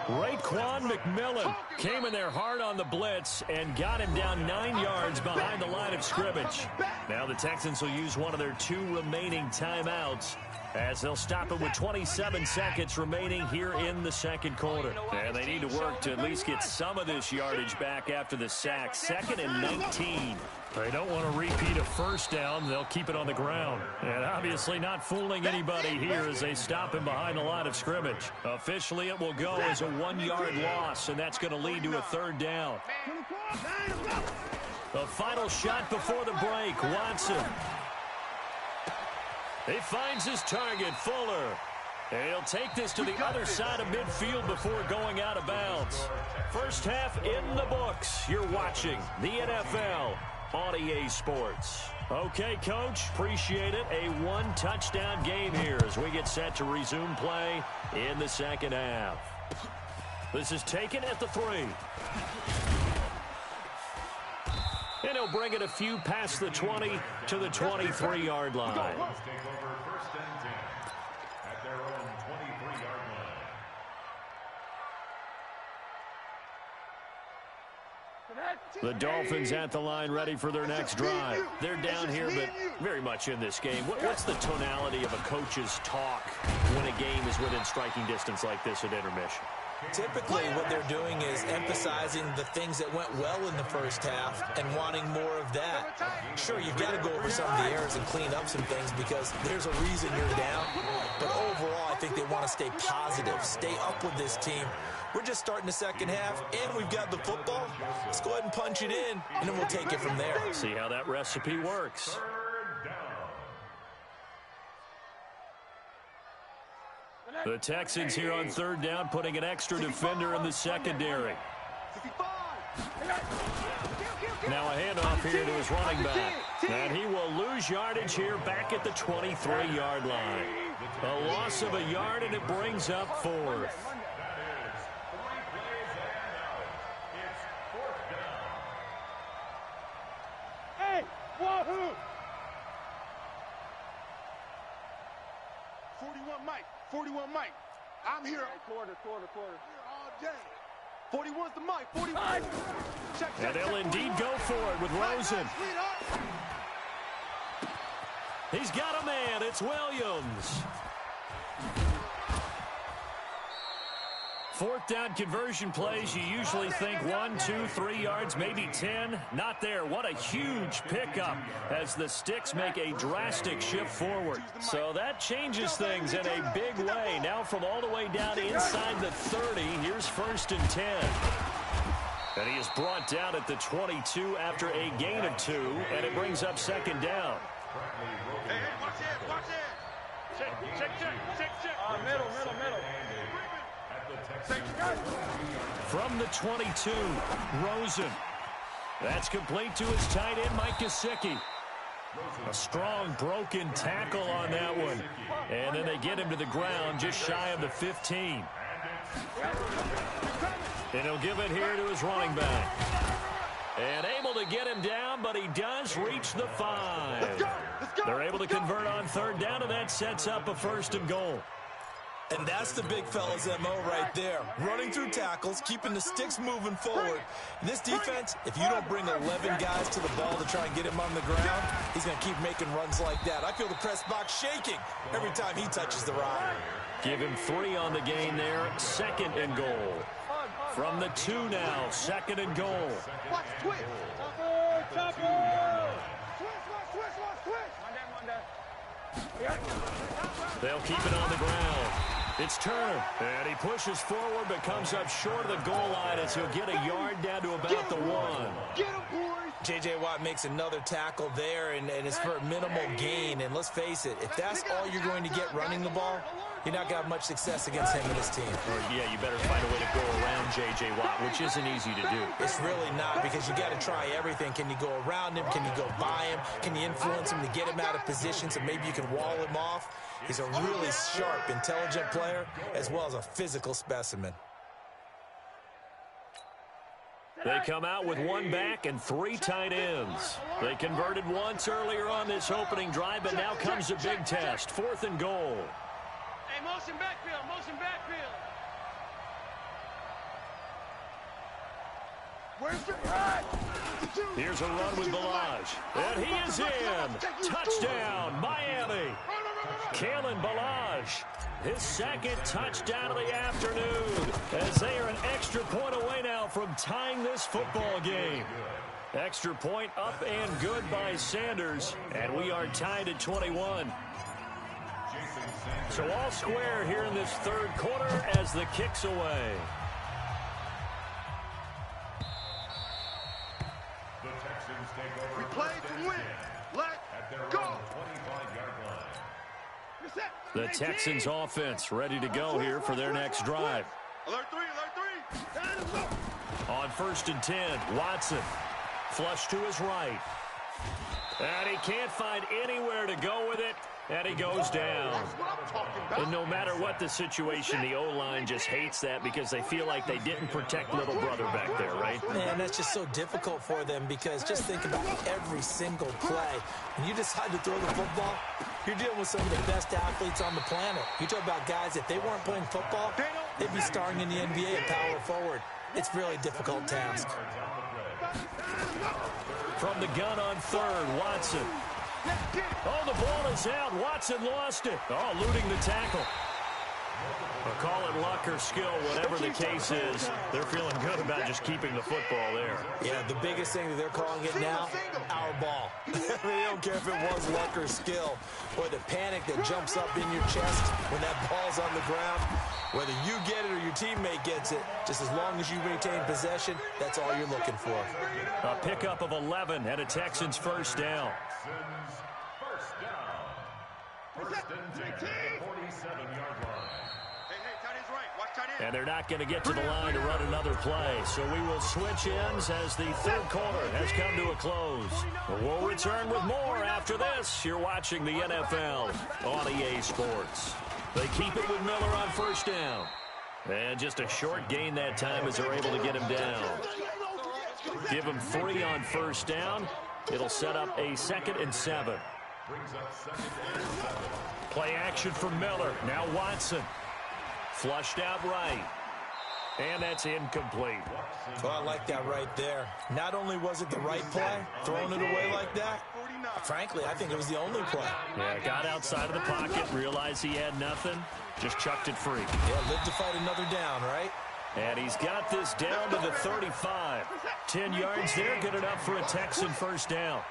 Raekwon McMillan came in there hard on the blitz and got him down 9 yards behind the line of scrimmage. Now the Texans will use one of their 2 remaining timeouts as they'll stop it with 27 seconds remaining here in the second quarter. And they need to work to at least get some of this yardage back after the sack. 2nd and 19. They don't want to repeat a first down. They'll keep it on the ground. And obviously not fooling anybody here as they stop him behind the line of scrimmage. Officially, it will go as a 1-yard loss, and that's going to lead to a 3rd down. The final shot before the break, Watson. He finds his target, Fuller. And he'll take this to the other side of midfield before going out of bounds. First half in the books. You're watching the NFL on EA Sports. Okay, Coach, appreciate it. A 1-touchdown game here as we get set to resume play in the second half. This is taken at the 3. And he'll bring it a few past the 20 to the 23-yard line. Take over 1st and 10 at their own 23-yard line. The Dolphins at the line ready for their next drive. They're down here, but very much in this game. What's the tonality of a coach's talk when a game is within striking distance like this at intermission? Typically, what they're doing is emphasizing the things that went well in the first half and wanting more of that. Sure, you've got to go over some of the errors and clean up some things because there's a reason you're down. But overall, I think they want to stay positive, stay up with this team. We're just starting the second half, and we've got the football. Let's go ahead and punch it in, and then we'll take it from there. See how that recipe works. The Texans here on third down, putting an extra defender in the secondary. Now a handoff here to his running back. And he will lose yardage here back at the 23-yard line. A loss of a yard, and it brings up fourth. Hey, wahoo! 41 Mike. 41 Mike. I'm here. Quarter. Here all day. 41's the Mike. 41. Check. And they'll indeed go for it with Rosen. He's got a man. It's Williams. Fourth down conversion plays, you usually think 1, 2, 3 yards, maybe 10. Not there. What a huge pickup as the Sticks make a drastic shift forward. So that changes things in a big way. Now from all the way down inside the 30, here's 1st and 10. And he is brought down at the 22 after a gain of 2, and it brings up 2nd down. Hey, watch it. Check. Middle. From the 22, Rosen. That's complete to his tight end, Mike Gesicki. A strong broken tackle on that one. And then they get him to the ground just shy of the 15. And he'll give it here to his running back. And able to get him down, but he does reach the 5. They're able to convert on third down, and that sets up a 1st and goal. And that's the big fella's MO right there. Running through tackles, keeping the Sticks moving forward. In this defense, if you don't bring 11 guys to the ball to try and get him on the ground, he's going to keep making runs like that. I feel the press box shaking every time he touches the rock. Give him 3 on the gain there. 2nd and goal. From the 2 now, 2nd and goal. Watch twitch. They'll keep it on the ground. It's Turner, and he pushes forward but comes up short of the goal line as he'll get a yard down to about the 1. Get him, boys. J.J. Watt makes another tackle there, and it's for a minimal gain. And let's face it, if that's all you're going to get running the ball, you're not going to have much success against him and his team. Yeah, you better find a way to go around J.J. Watt, which isn't easy to do. It's really not, because you got to try everything. Can you go around him? Can you go by him? Can you influence him to get him out of position so maybe you can wall him off? He's a really sharp, intelligent player, as well as a physical specimen. They come out with 1 back and 3 tight ends. They converted once earlier on this opening drive, but now comes a big test. 4th and goal. Hey, motion backfield. Where's the right? Here's a run with Balaj. And he is in. Touchdown, Miami. Kalen Balaj, his 2nd touchdown of the afternoon, as they are an extra point away now from tying this football game. Extra point up and good by Sanders, and we are tied at 21. So all square here in this 3rd quarter as the kick's away. We play to win. Let go. The Texans offense ready to go here for their next drive. Alert 3. On 1st and 10, Watson. Flush to his right. And he can't find anywhere to go with it. And he goes down. And no matter what the situation, the O-line just hates that because they feel like they didn't protect little brother back there, right? Man, that's just so difficult for them because just think about every single play. When you decide to throw the football, you're dealing with some of the best athletes on the planet. You talk about guys, if they weren't playing football, they'd be starring in the NBA and power forward. It's really a difficult task. From the gun on 3rd, Watson. Oh, the ball is out. Watson lost it. Oh, eluding the tackle. Call it luck or skill, whatever the case is, they're feeling good about just keeping the football there. Yeah, the biggest thing that they're calling it now, our ball. They don't care if it was luck or skill. Boy, the panic that jumps up in your chest when that ball's on the ground, whether you get it or your teammate gets it, just as long as you maintain possession, that's all you're looking for. A pickup of 11 and a Texans first down. First and 10 at the 47-yard line. And they're not going to get to the line to run another play. So we will switch ends as the third quarter has come to a close. We'll return with more after this. You're watching the NFL on EA Sports. They keep it with Miller on first down. And just a short gain that time as they're able to get him down. Give him 3 on first down. It'll set up a 2nd and 7. Play action for Miller. Now Watson. Flushed out right. And that's incomplete. Oh, I like that right there. Not only was it the right play, throwing it away like that, frankly, I think it was the only play. Yeah, got outside of the pocket, realized he had nothing, just chucked it free. Yeah, lived to fight another down, right? And he's got this down to the 35. 10 yards there, good enough for a Texan first down.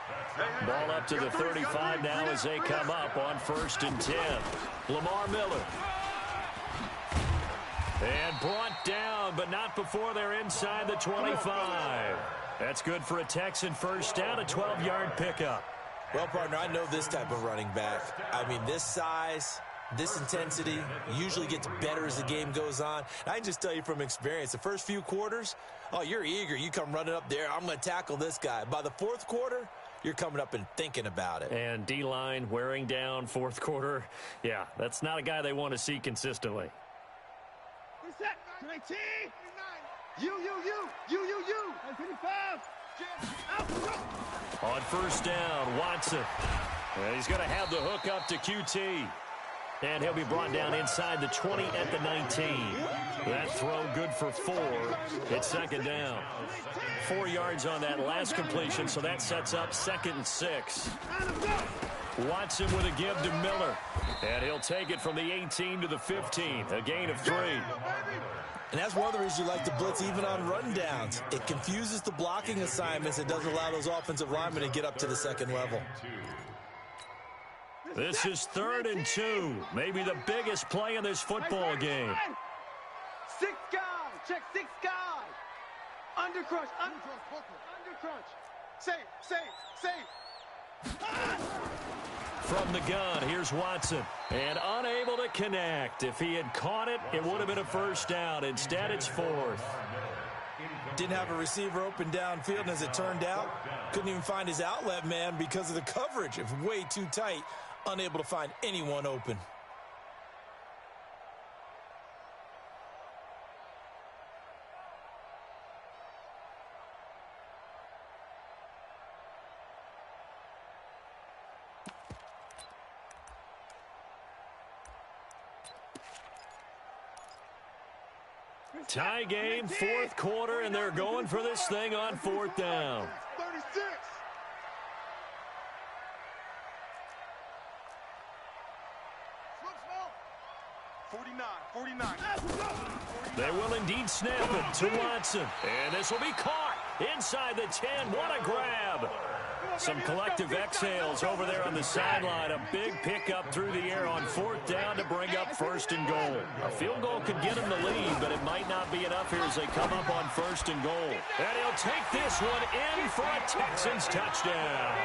Ball up to the 35 now as they come up on 1st and 10. Lamar Miller. And brought down, but not before they're inside the 25. That's good for a Texan first down, a 12-yard pickup. Well, partner, I know this type of running back. I mean, this size, this intensity usually gets better as the game goes on. And I can just tell you from experience, the first few quarters, oh, you're eager. You come running up there, I'm going to tackle this guy. By the 4th quarter, you're coming up and thinking about it. And D-line wearing down 4th quarter. Yeah, that's not a guy they want to see consistently. Set, 19, you, 25, on first down, Watson. And he's going to have the hook up to QT. And he'll be brought down inside the 20 at the 19. That throw good for 4. It's 2nd down. 4 yards on that last completion, so that sets up 2nd and 6. Watson with a give to Miller. And he'll take it from the 18 to the 15. A gain of 3. And that's one of the reasons you like to blitz even on run downs. It confuses the blocking assignments. It doesn't allow those offensive linemen to get up to the 2nd level. This is 3rd and 2. Maybe the biggest play in this football game. 6 guys. Check 6 guys. Under crunch. Safe. From the gun, here's Watson. And unable to connect. If he had caught it, it would have been a first down. Instead, it's 4th. Didn't have a receiver open downfield, and as it turned out, couldn't even find his outlet man because of the coverage. It was way too tight, unable to find anyone open. Tie game, 4th quarter, and they're going for this thing on 4th down. 36. Slow. 49. They will indeed snap it to Watson. And this will be caught inside the 10. What a grab. Some collective exhales over there on the sideline. A big pickup through the air on 4th down to bring up 1st and goal. A field goal could get him the lead, but it might not be enough here as they come up on 1st and goal. And he'll take this one in for a Texans touchdown.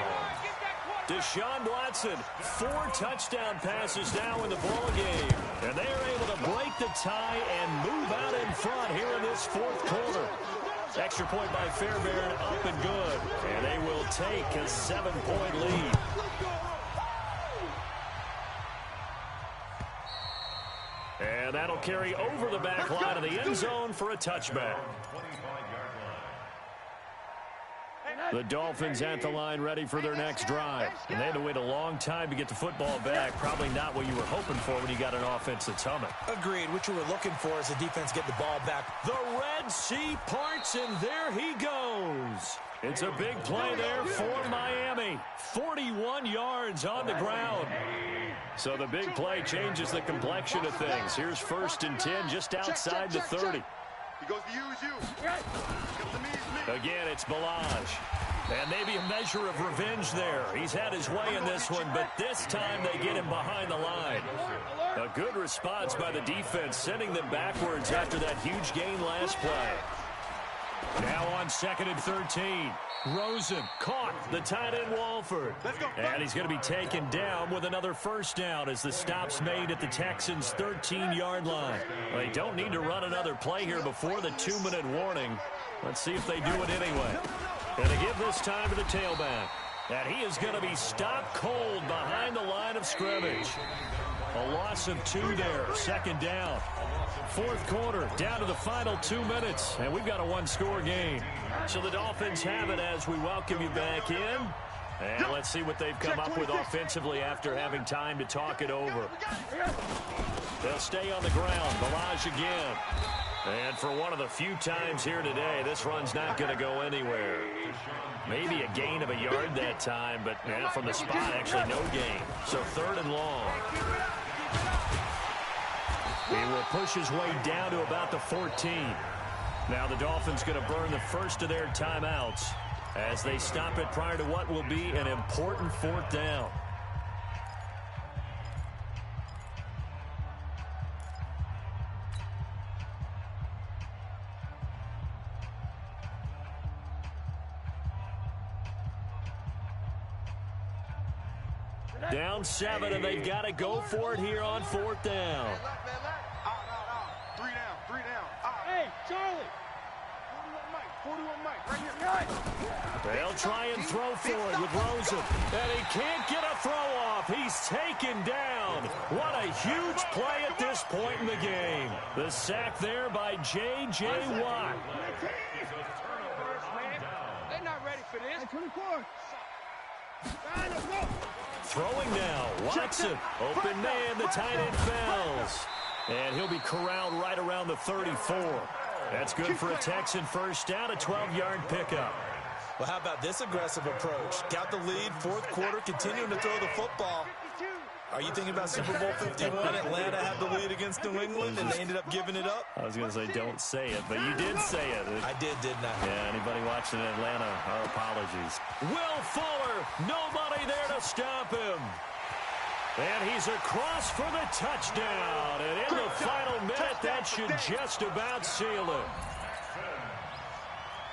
Deshaun Watson, 4 touchdown passes now in the ballgame. And they are able to break the tie and move out in front here in this 4th quarter. Extra point by Fairbairn, up and good. And they will take a 7-point lead. And that'll carry over the back line of the end zone for a touchback. The Dolphins at the line ready for their next drive. And they had to wait a long time to get the football back. Probably not what you were hoping for when you got an offense that's humming. Agreed. What you were looking for is the defense get the ball back. The Red Sea parts, and there he goes. It's a big play there for Miami. 41 yards on the ground. So the big play changes the complexion of things. Here's 1st and 10 just outside the 30. He goes to you. Again, it's Balaj. And maybe a measure of revenge there. He's had his way in this one, but this time they get him behind the line. A good response by the defense, sending them backwards after that huge gain last play. Now on 2nd and 13. Rosen caught the tight end Walford. And he's going to be taken down with another first down as the stop's made at the Texans' 13-yard line. Well, they don't need to run another play here before the 2-minute warning. Let's see if they do it anyway. Going to give this time to the tailback. And he is going to be stopped cold behind the line of scrimmage. A loss of 2 there, 2nd down. 4th quarter, down to the final 2 minutes, and we've got a 1-score game. So the Dolphins have it as we welcome you back in. And let's see what they've come up with offensively after having time to talk it over. They'll stay on the ground. Balaj again. And for one of the few times here today, this run's not going to go anywhere. Maybe a gain of a yard that time, but from the spot, actually no gain. So 3rd and long. He will push his way down to about the 14. Now the Dolphins going to burn the first of their timeouts as they stop it prior to what will be an important 4th down. Down 7, and they've got to go for it here on 4th down. 3 down. Hey, Charlie. 41 Mike, right here. They'll try and throw for it with Rosen. And he can't get a throw off. He's taken down. What a huge play at this point in the game. The sack there by J.J. Watt. They're not ready for this. 24. Throwing now, Watson. Open man, the tight end Fells. And he'll be corralled right around the 34. That's good for a Texan first down, a 12-yard pickup. Well, how about this aggressive approach? Got the lead, 4th quarter, continuing to throw the football. Are you thinking about Super Bowl 51? Atlanta had the lead against New England, and they ended up giving it up? I was going to say don't say it, but you did say it. I did, didn't I? Yeah, anybody watching in Atlanta, our apologies. Will Fuller, nobody there to stop him. And he's across for the touchdown. And in the final minute, that should just about seal it.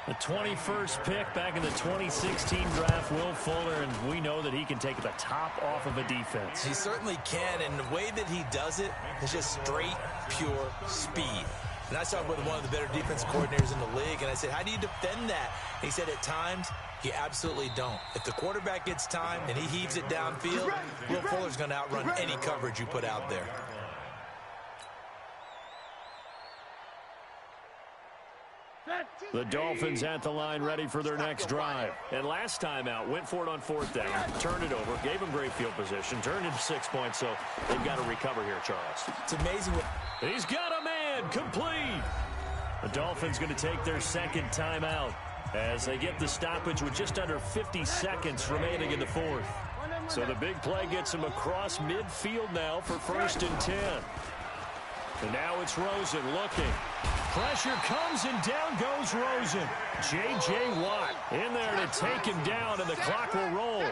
The 21st pick back in the 2016 draft, Will Fuller, and we know that he can take the top off of a defense. He certainly can, and the way that he does it is just straight, pure speed. And I talked with one of the better defense coordinators in the league, and I said, how do you defend that? And he said, at times, you absolutely don't. If the quarterback gets time and he heaves it downfield, Will Fuller's going to outrun any coverage you put out there. The Dolphins at the line ready for their next drive. And last time out, went for it on 4th down, turned it over, gave him great field position, turned into 6 points, so they've got to recover here, Charles. It's amazing. He's got a man, complete. The Dolphins going to take their 2nd timeout as they get the stoppage with just under 50 seconds remaining in the 4th. So the big play gets him across midfield now for 1st and 10. And now it's Rosen looking. Pressure comes, and down goes Rosen. J.J. Watt in there to take him down, and the clock will roll.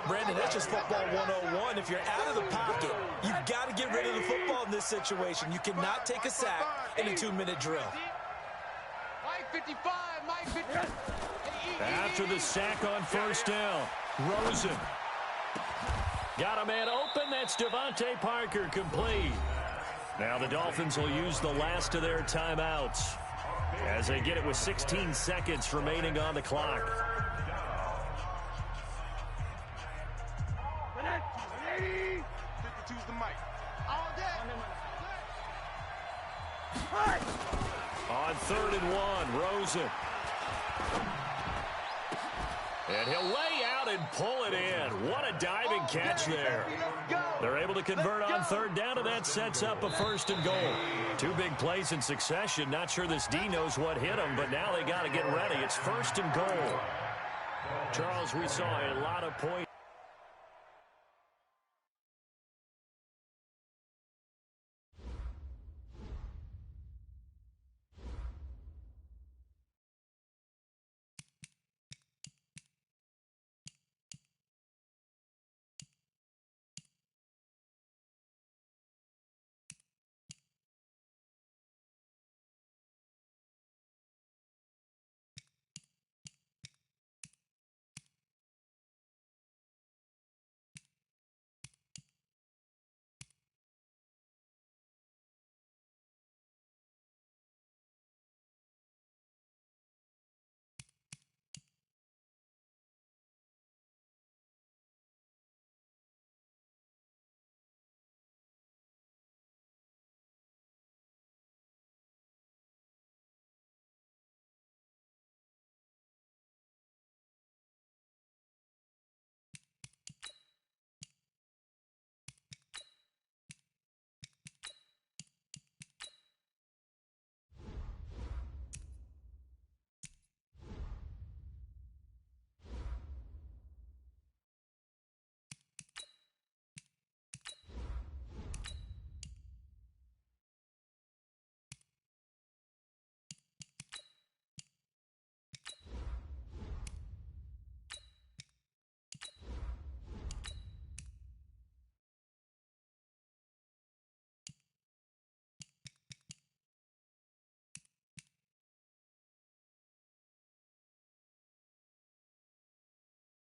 Brandon, that's just football 101. If you're out of the pocket, you've got to get rid of the football in this situation. You cannot take a sack in a 2-minute drill. Mike 55, Mike 55. After the sack on 1st down, Rosen. Got a man open. That's Devontae Parker, complete. Now the Dolphins will use the last of their timeouts as they get it with 16 seconds remaining on the clock. On 3rd and 1, Rosen. And he'll lay out and pull it in. What a diving catch there. They're able to convert on third down, and that sets up a 1st and goal. 2 big plays in succession. Not sure this D knows what hit him, but now they got to get ready. It's 1st and goal. Charles, we saw a lot of points.